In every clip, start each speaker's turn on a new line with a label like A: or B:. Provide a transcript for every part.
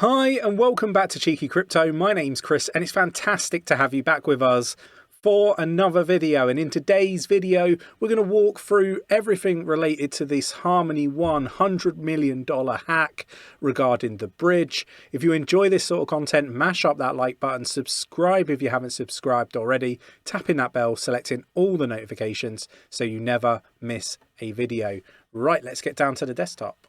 A: Hi and welcome back to Cheeky Crypto. My name's Chris and it's fantastic to have you back with us for another video. And in today's video, we're going to walk through everything related to this Harmony $100 million hack regarding the bridge. If you enjoy this sort of content, mash up that like button, subscribe if you haven't subscribed already, tapping that bell, selecting all the notifications so you never miss a video. Right, let's get down to the desktop.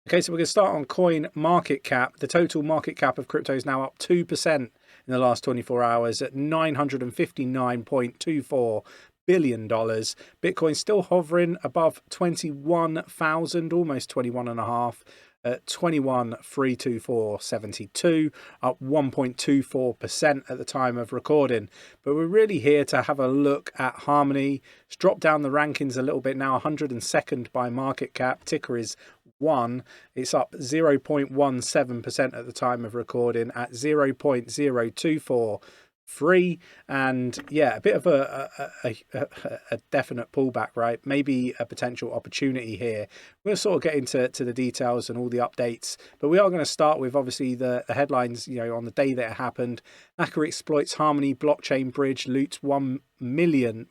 A: Okay, so we're going to start on coin market cap. The total market cap of crypto is now up 2% in the last 24 hours at $959.24 billion. Bitcoin still hovering above 21,000, almost 21.5 at 21,324.72, up 1.24% at the time of recording. But we're really here to have a look at Harmony. It's dropped down the rankings a little bit now, 102nd by market cap. Ticker is 1. It's up 0.17% at the time of recording at 0.0243, and yeah, a bit of a definite pullback, right? Maybe a potential opportunity here. We'll sort of get into the details and all the updates, but we are going to start with obviously the headlines. You know, on the day that it happened, hacker exploits Harmony blockchain bridge, loots 100 million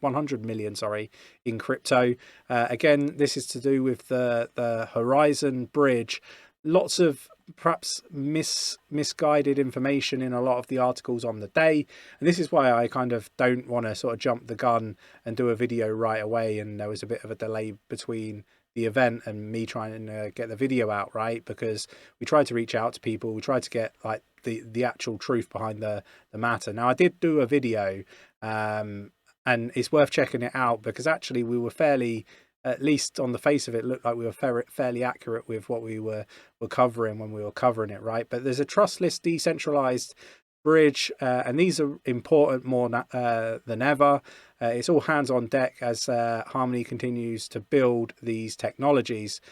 A: in crypto. Again, this is to do with the Horizon bridge. Lots of perhaps misguided information in a lot of the articles on the day, and this is why I kind of don't want to sort of jump the gun and do a video right away. And there was a bit of a delay between the event and me trying to get the video out, right? Because we tried to reach out to people, we tried to get like the actual truth behind the matter. Now, I did do a video, and it's worth checking it out because actually we were fairly, at least on the face of it, looked like we were fairly accurate with what we were covering when we were covering it, right? But there's a trustless decentralized bridge, and these are important more than ever. It's all hands on deck as Harmony continues to build these technologies.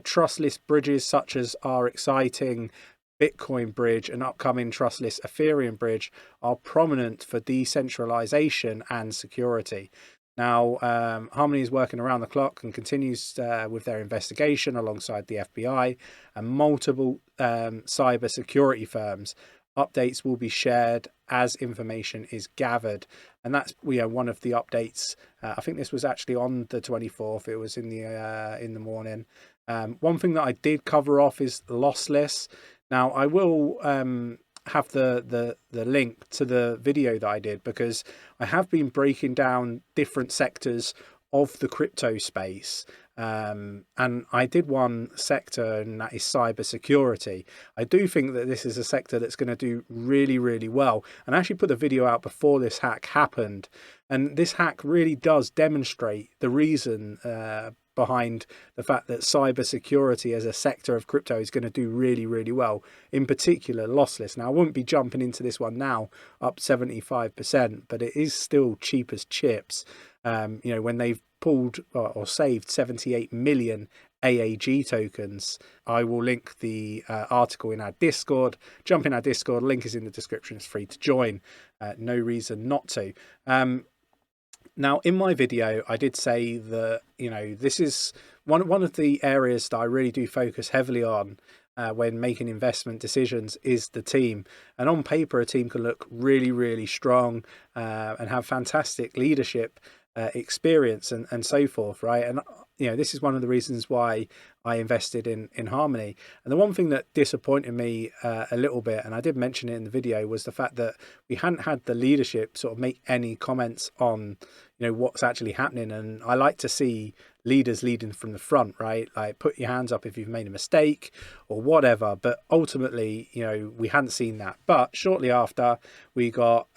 A: Trustless bridges such as our exciting Bitcoin bridge and upcoming trustless Ethereum bridge are prominent for decentralization and security. Now, Harmony is working around the clock and continues with their investigation alongside the FBI and multiple cyber security firms. Updates will be shared as information is gathered, and that's one of the updates. I think this was actually on the 24th. It was in the morning. One thing that I did cover off is Lossless. Now, I will have the link to the video that I did because I have been breaking down different sectors of the crypto space, and I did one sector, and that is cyber security. I do think that this is a sector that's going to do really well, and I actually put the video out before this hack happened, and this hack really does demonstrate the reason behind the fact that cybersecurity as a sector of crypto is going to do really well, in particular Lossless. Now, I wouldn't be jumping into this one now, up 75%, but it is still cheap as chips. You know, when they've pulled or saved 78 million AAG tokens. I will link the article in our Discord. Jump in our Discord, link is in the description, it's free to join. No reason not to. Now, in my video, I did say that, you know, this is one of the areas that I really do focus heavily on when making investment decisions is the team. And on paper, a team can look really strong and have fantastic leadership experience and so forth, right? And you know, this is one of the reasons why I invested in Harmony. And the one thing that disappointed me a little bit, and I did mention it in the video, was the fact that we hadn't had the leadership sort of make any comments on, you know, what's actually happening. And I like to see leaders leading from the front, right? Like, put your hands up if you've made a mistake or whatever. But ultimately, you know, we hadn't seen that. But shortly after, we got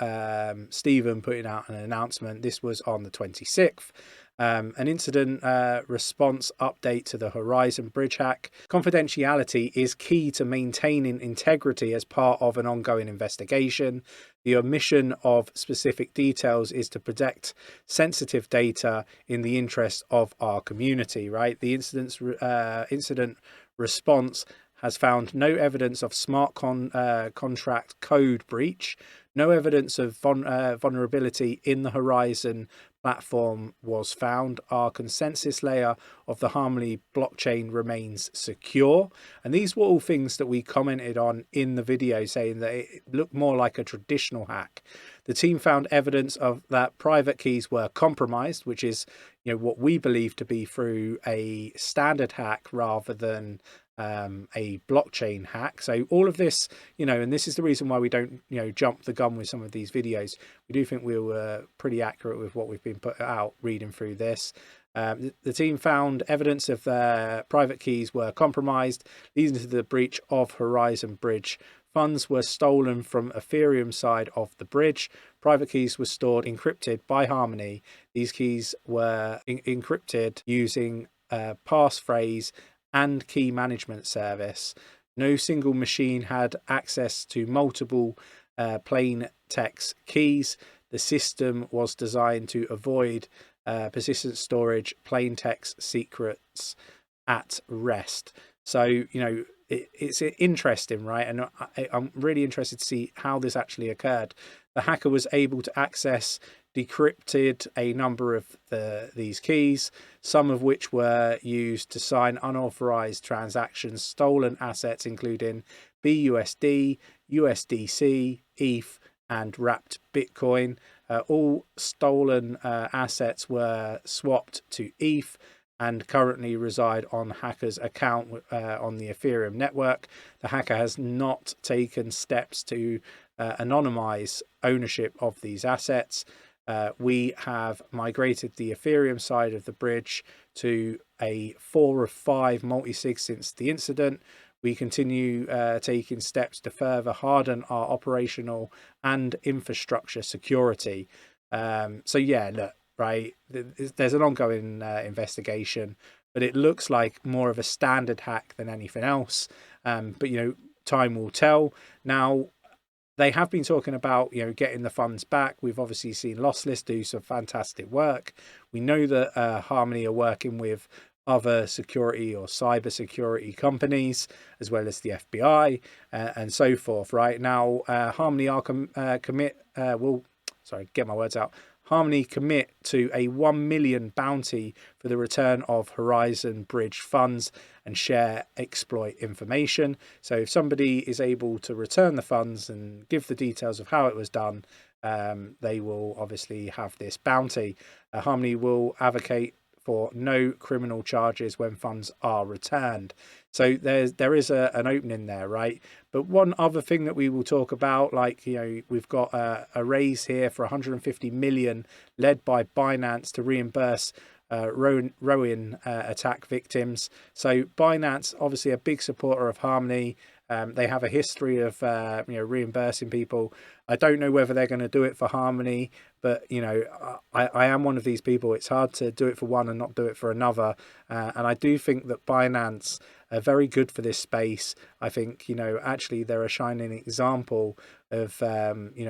A: Stephen putting out an announcement. This was on the 26th. An incident response update to the Horizon bridge hack. Confidentiality is key to maintaining integrity as part of an ongoing investigation. The omission of specific details is to protect sensitive data in the interest of our community, right? The incident response has found no evidence of smart contract code breach, no evidence of vulnerability in the Horizon platform was found. Our consensus layer of the Harmony blockchain remains secure. And these were all things that we commented on in the video, saying that it looked more like a traditional hack. The team found evidence of that private keys were compromised, which is, what we believe to be through a standard hack rather than a blockchain hack. So all of this, and this is the reason why we don't, jump the gun with some of these videos. We do think we were pretty accurate with what we've been put out reading through this. The team found evidence of their private keys were compromised, leading to the breach of Horizon Bridge. Funds were stolen from Ethereum side of the bridge. Private keys were stored encrypted by Harmony. These keys were encrypted using passphrase and key management service. No single machine had access to multiple plain text keys. The system was designed to avoid persistent storage, plain text secrets at rest. So, it's interesting, right? And I'm really interested to see how this actually occurred. The hacker was able to access decrypted a number of these keys, some of which were used to sign unauthorized transactions, stolen assets including BUSD, USDC, ETH, and wrapped Bitcoin. All stolen assets were swapped to ETH and currently reside on hacker's account on the Ethereum network. The hacker has not taken steps to anonymize ownership of these assets. We have migrated the Ethereum side of the bridge to a 4 of 5 multi-sig since the incident. We continue taking steps to further harden our operational and infrastructure security. So yeah, look, right, there's an ongoing investigation, but it looks like more of a standard hack than anything else. But time will tell. Now, they have been talking about getting the funds back. We've obviously seen Lossless do some fantastic work. We know that Harmony are working with other security or cyber security companies, as well as the FBI and so forth. Right now, Harmony are Harmony commit to a 1 million bounty for the return of Horizon Bridge funds and share exploit information. So if somebody is able to return the funds and give the details of how it was done, they will obviously have this bounty. Harmony will advocate for no criminal charges when funds are returned. So there is an opening there, right? But one other thing that we will talk about, we've got a raise here for 150 million led by Binance to reimburse Rouyn attack victims. So Binance, obviously a big supporter of Harmony. They have a history of reimbursing people. I don't know whether they're going to do it for Harmony, but I am one of these people. It's hard to do it for one and not do it for another. And I do think that Binance are very good for this space. I think actually they're a shining example of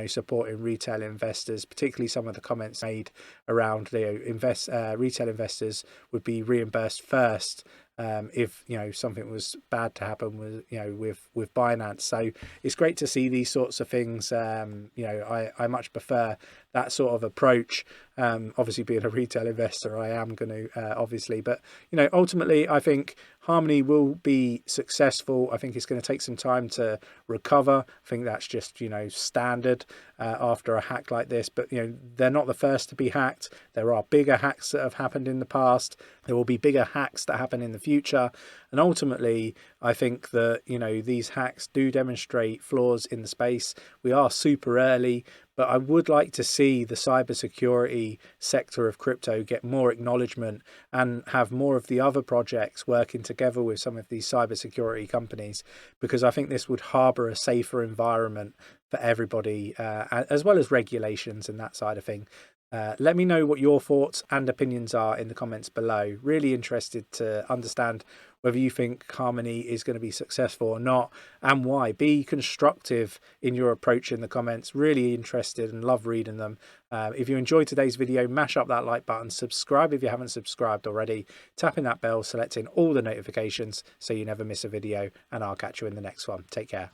A: supporting retail investors, particularly some of the comments made around retail investors would be reimbursed first if something was bad to happen with Binance. So it's great to see these sorts of things. I much prefer that sort of approach. Obviously, being a retail investor, I am going to obviously, but ultimately, I think Harmony will be successful. I think it's going to take some time to recover. I think that's just standard after a hack like this. But they're not the first to be hacked. There are bigger hacks that have happened in the past. There will be bigger hacks that happen in the future. And ultimately, I think that these hacks do demonstrate flaws in the space. We are super early, but I would like to see the cybersecurity sector of crypto get more acknowledgement and have more of the other projects working together with some of these cybersecurity companies, because I think this would harbour a safer environment for everybody, as well as regulations and that side of thing. Let me know what your thoughts and opinions are in the comments below. Really interested to understand whether you think Harmony is going to be successful or not, and why. Be constructive in your approach in the comments. Really interested and love reading them. If you enjoyed today's video, mash up that like button, subscribe if you haven't subscribed already, tapping that bell, selecting all the notifications so you never miss a video, and I'll catch you in the next one. Take care.